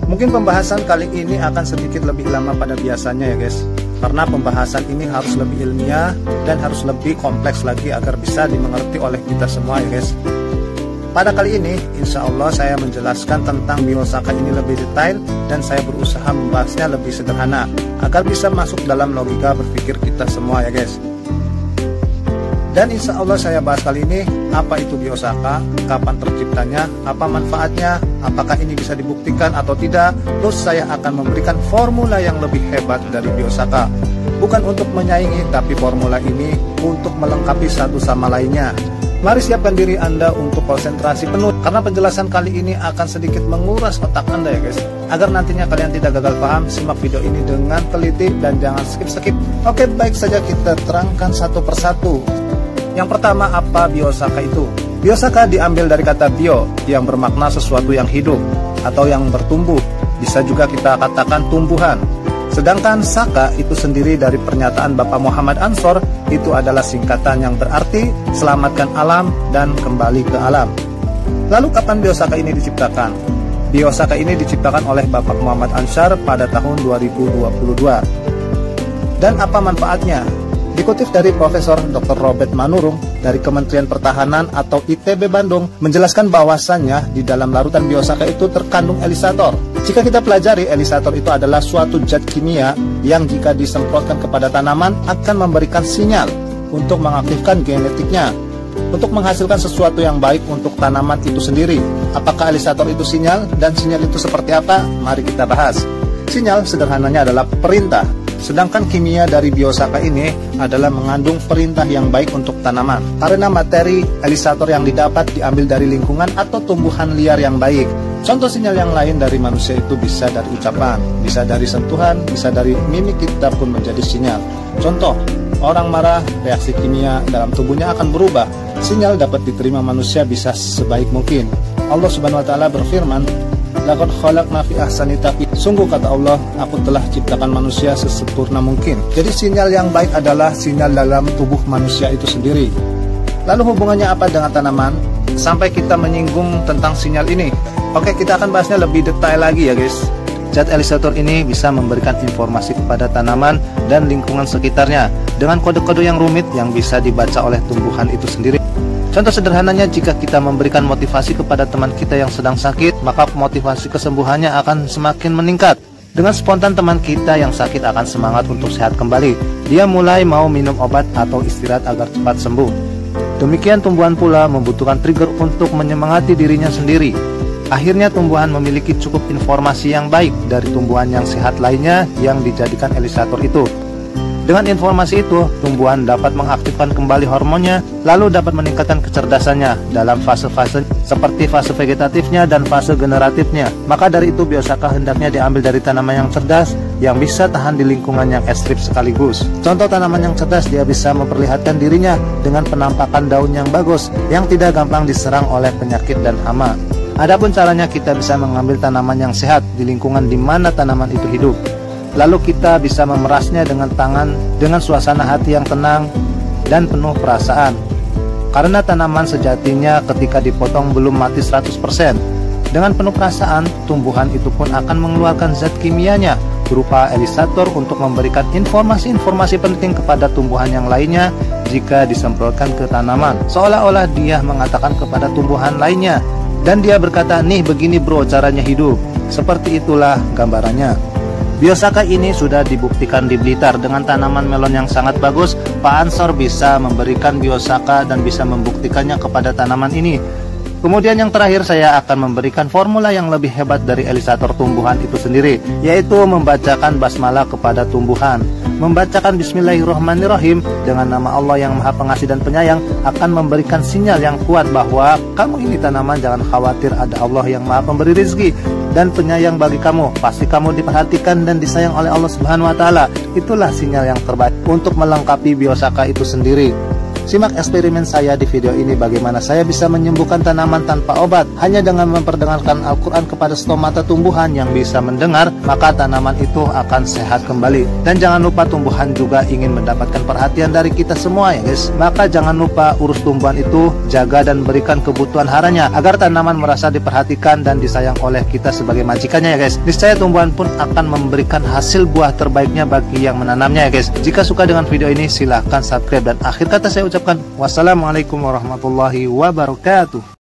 Mungkin pembahasan kali ini akan sedikit lebih lama pada biasanya ya guys, karena pembahasan ini harus lebih ilmiah dan harus lebih kompleks lagi agar bisa dimengerti oleh kita semua ya guys. Pada kali ini, insya Allah saya menjelaskan tentang biosaka ini lebih detail dan saya berusaha membahasnya lebih sederhana agar bisa masuk dalam logika berpikir kita semua ya guys. Dan insya Allah saya bahas kali ini apa itu biosaka, kapan terciptanya, apa manfaatnya, apakah ini bisa dibuktikan atau tidak. Terus saya akan memberikan formula yang lebih hebat dari biosaka. Bukan untuk menyaingi, tapi formula ini untuk melengkapi satu sama lainnya. Mari siapkan diri Anda untuk konsentrasi penuh, karena penjelasan kali ini akan sedikit menguras otak Anda ya guys. Agar nantinya kalian tidak gagal paham, simak video ini dengan teliti dan jangan skip-skip. Oke, baik saja kita terangkan satu persatu. Yang pertama, apa biosaka itu? Biosaka diambil dari kata bio, yang bermakna sesuatu yang hidup atau yang bertumbuh. Bisa juga kita katakan tumbuhan. Sedangkan saka itu sendiri dari pernyataan Bapak Muhammad Ansor, itu adalah singkatan yang berarti selamatkan alam dan kembali ke alam. Lalu kapan biosaka ini diciptakan? Biosaka ini diciptakan oleh Bapak Muhammad Ansor pada tahun 2022. Dan apa manfaatnya? Dikutip dari Profesor Dr. Robert Manurung dari Kementerian Pertahanan atau ITB Bandung menjelaskan bahwasannya di dalam larutan biosaka itu terkandung elisator. Jika kita pelajari, elisator itu adalah suatu zat kimia yang jika disemprotkan kepada tanaman akan memberikan sinyal untuk mengaktifkan genetiknya, untuk menghasilkan sesuatu yang baik untuk tanaman itu sendiri. Apakah elisator itu sinyal dan sinyal itu seperti apa? Mari kita bahas. Sinyal sederhananya adalah perintah. Sedangkan kimia dari biosaka ini adalah mengandung perintah yang baik untuk tanaman. Karena materi elisator yang didapat diambil dari lingkungan atau tumbuhan liar yang baik. Contoh sinyal yang lain dari manusia itu bisa dari ucapan, bisa dari sentuhan, bisa dari mimik kita pun menjadi sinyal. Contoh, orang marah, reaksi kimia dalam tubuhnya akan berubah. Sinyal dapat diterima manusia bisa sebaik mungkin. Allah Subhanahu wa taala berfirman, "Laqad khalaqna fi ahsani taqwim." Sungguh kata Allah, aku telah ciptakan manusia sesempurna mungkin. Jadi sinyal yang baik adalah sinyal dalam tubuh manusia itu sendiri. Lalu hubungannya apa dengan tanaman? Sampai kita menyinggung tentang sinyal ini. Oke, kita akan bahasnya lebih detail lagi ya guys. Zat elisator ini bisa memberikan informasi kepada tanaman dan lingkungan sekitarnya dengan kode-kode yang rumit yang bisa dibaca oleh tumbuhan itu sendiri. Contoh sederhananya, jika kita memberikan motivasi kepada teman kita yang sedang sakit, maka motivasi kesembuhannya akan semakin meningkat. Dengan spontan teman kita yang sakit akan semangat untuk sehat kembali. Dia mulai mau minum obat atau istirahat agar cepat sembuh. Demikian tumbuhan pula membutuhkan trigger untuk menyemangati dirinya sendiri. Akhirnya tumbuhan memiliki cukup informasi yang baik dari tumbuhan yang sehat lainnya yang dijadikan elisator itu. Dengan informasi itu, tumbuhan dapat mengaktifkan kembali hormonnya, lalu dapat meningkatkan kecerdasannya dalam fase-fase seperti fase vegetatifnya dan fase generatifnya. Maka dari itu biosaka hendaknya diambil dari tanaman yang cerdas, yang bisa tahan di lingkungan yang ekstrim sekaligus. Contoh tanaman yang cerdas, dia bisa memperlihatkan dirinya dengan penampakan daun yang bagus, yang tidak gampang diserang oleh penyakit dan hama. Adapun caranya, kita bisa mengambil tanaman yang sehat di lingkungan di mana tanaman itu hidup. Lalu kita bisa memerasnya dengan tangan dengan suasana hati yang tenang dan penuh perasaan. Karena tanaman sejatinya ketika dipotong belum mati 100%. Dengan penuh perasaan, tumbuhan itu pun akan mengeluarkan zat kimianya berupa elisator untuk memberikan informasi-informasi penting kepada tumbuhan yang lainnya jika disemprotkan ke tanaman. Seolah-olah dia mengatakan kepada tumbuhan lainnya, dan dia berkata, "Nih begini bro caranya hidup." Seperti itulah gambarannya. Biosaka ini sudah dibuktikan di Blitar dengan tanaman melon yang sangat bagus. Pak Ansor bisa memberikan biosaka dan bisa membuktikannya kepada tanaman ini. Kemudian yang terakhir, saya akan memberikan formula yang lebih hebat dari elisator tumbuhan itu sendiri, yaitu membacakan basmalah kepada tumbuhan. Membacakan Bismillahirrahmanirrahim dengan nama Allah yang Maha Pengasih dan Penyayang akan memberikan sinyal yang kuat bahwa kamu ini tanaman, jangan khawatir, ada Allah yang Maha Pemberi rezeki dan penyayang bagi kamu. Pasti kamu diperhatikan dan disayang oleh Allah Subhanahu wa taala. Itulah sinyal yang terbaik untuk melengkapi biosaka itu sendiri. Simak eksperimen saya di video ini bagaimana saya bisa menyembuhkan tanaman tanpa obat. Hanya dengan memperdengarkan Al-Quran kepada stomata tumbuhan yang bisa mendengar, maka tanaman itu akan sehat kembali. Dan jangan lupa tumbuhan juga ingin mendapatkan perhatian dari kita semua ya guys. Maka jangan lupa urus tumbuhan itu, jaga dan berikan kebutuhan haranya agar tanaman merasa diperhatikan dan disayang oleh kita sebagai majikannya ya guys. Niscaya tumbuhan pun akan memberikan hasil buah terbaiknya bagi yang menanamnya ya guys. Jika suka dengan video ini silahkan subscribe, dan akhir kata saya ucapkan wassalamualaikum warahmatullahi wabarakatuh.